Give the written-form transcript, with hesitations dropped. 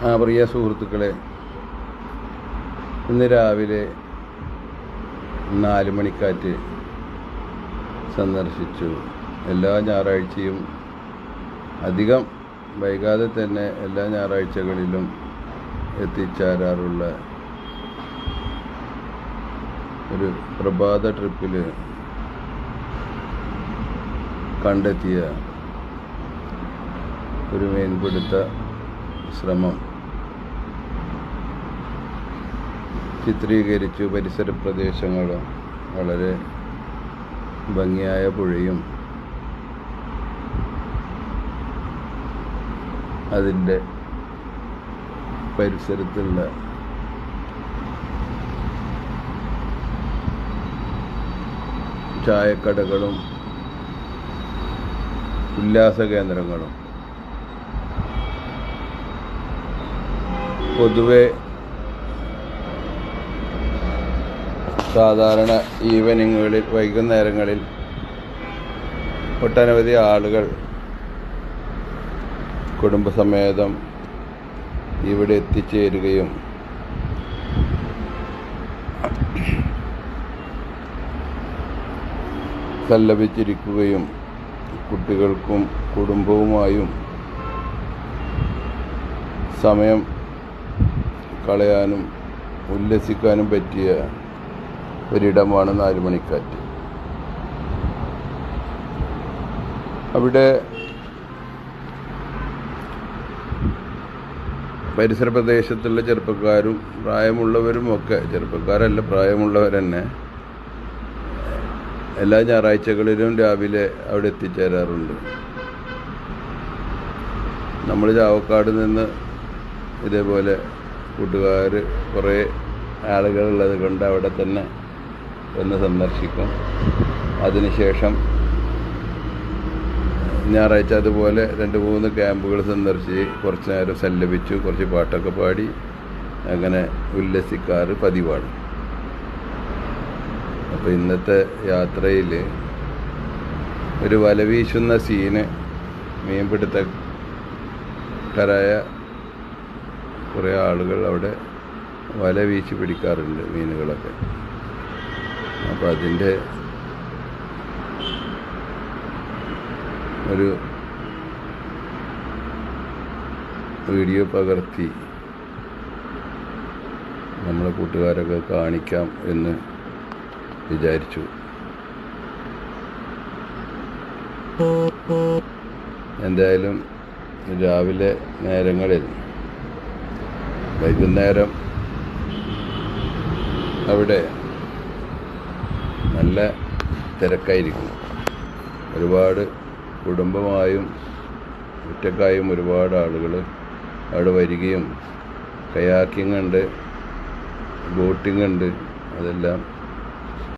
പ്രിയ സുഹൃത്തുക്കളെ, ഇന്ന് രാവിലെ 4 മണിക്കാറ്റ് സന്ദർശിച്ചു. എല്ലാ ഞായറാഴ്ചയും അധികം വൈകാതെ തന്നെ എല്ലാ ഞായറാഴ്ചകളിലും എത്തിച്ചേരാറുള്ള ഒരു പ്രഭാത ട്രിപ്പിൽ കണ്ടെത്തിയ ഒരു മീൻപിടുത്ത ശ്രമം ചിത്രീകരിച്ചു. പരിസര പ്രദേശങ്ങളും വളരെ ഭംഗിയായ പുഴയും അതിൻ്റെ പരിസരത്തുള്ള ചായക്കടകളും ഉല്ലാസ കേന്ദ്രങ്ങളും പൊതുവെ സാധാരണ ഈവനിങ്ങുകളിൽ വൈകുന്നേരങ്ങളിൽ ഒട്ടനവധി ആളുകൾ കുടുംബസമേതം ഇവിടെ എത്തിച്ചേരുകയും സല്ലപിച്ചിരിക്കുകയും കുട്ടികൾക്കും കുടുംബവുമായും സമയം കളയാനും ഉല്ലസിക്കാനും പറ്റിയ ഒരിടമാണ് 4 മണിക്കാറ്റ്. അവിടെ പരിസര പ്രദേശത്തുള്ള ചെറുപ്പക്കാരും പ്രായമുള്ളവരുമൊക്കെ, ചെറുപ്പക്കാരല്ല പ്രായമുള്ളവർ തന്നെ, എല്ലാ ഞായറാഴ്ചകളിലും രാവിലെ അവിടെ എത്തിച്ചേരാറുണ്ട്. നമ്മൾ ചാവക്കാട് നിന്ന് ഇതേപോലെ കൂട്ടുകാർ കുറേ ആളുകളുള്ളത് കൊണ്ട് അവിടെ തന്നെ ഒന്ന് സന്ദർശിക്കും. അതിനുശേഷം ഞായറാഴ്ച അതുപോലെ 2-3 ക്യാമ്പുകൾ സന്ദർശിച്ച് കുറച്ച് നേരം സല്ലപിച്ചു, കുറച്ച് പാട്ടൊക്കെ പാടി അങ്ങനെ ഉല്ലസിക്കാറ് പതിവാണ്. അപ്പോൾ ഇന്നത്തെ യാത്രയിൽ ഒരു വല വീശുന്ന സീന് മീൻപിടുത്തക്കാരായ കുറേ ആളുകൾ അവിടെ വല വീശി പിടിക്കാറുണ്ട് മീനുകളൊക്കെ. അപ്പോൾ അതിൻ്റെ ഒരു വീഡിയോ പകർത്തി നമ്മളെ കൂട്ടുകാരൊക്കെ കാണിക്കാം എന്ന് വിചാരിച്ചു. എന്തായാലും രാവിലെ നേരങ്ങളിൽ വൈകുന്നേരം അവിടെ നല്ല തിരക്കായിരിക്കും. ഒരുപാട് കുടുംബമായും ഒറ്റക്കായും ഒരുപാട് ആളുകൾ അവിടെ വരികയും കയാക്കിംഗ് ഉണ്ട്, ബോട്ടിംഗ് ഉണ്ട്, അതെല്ലാം